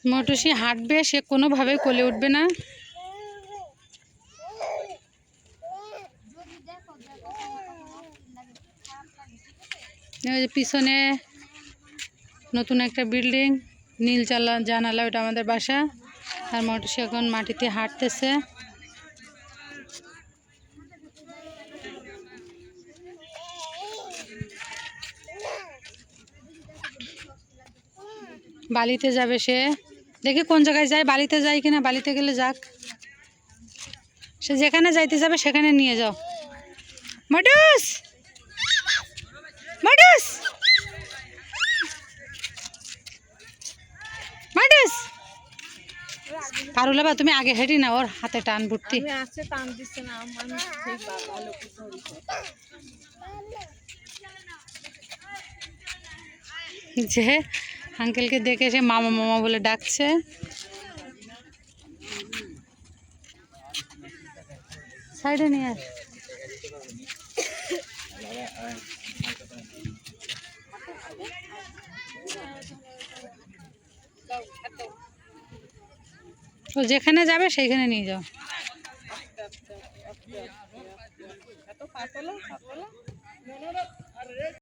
মটুসি হাঁটবে, সে কোনোভাবে কোলে উঠবে না। পিছনে নতুন একটা বিল্ডিং, নীল জানালা, ওটা আমাদের বাসা। আর মটুসি এখন মাটিতে হাঁটতেছে। বালিতে যাবে সে, দেখি কোন জায়গায় যায়, বালিতে যায় কিনা। বালিতে গেলে যাক, সে যেখানে যাইতে যাবে সেখানে নিয়ে যাও। মটুস, মটুস, মটুস। পারুলা বা তুমি আগে হেঁটি না, ওর হাতে টান ভর্তি। যে আঙ্কেলকে দেখে সে মামা মামা বলে ডাকছে। সাইডে নিয়ে আস। ও যেখানে যাবে সেইখানে নিয়ে যাও।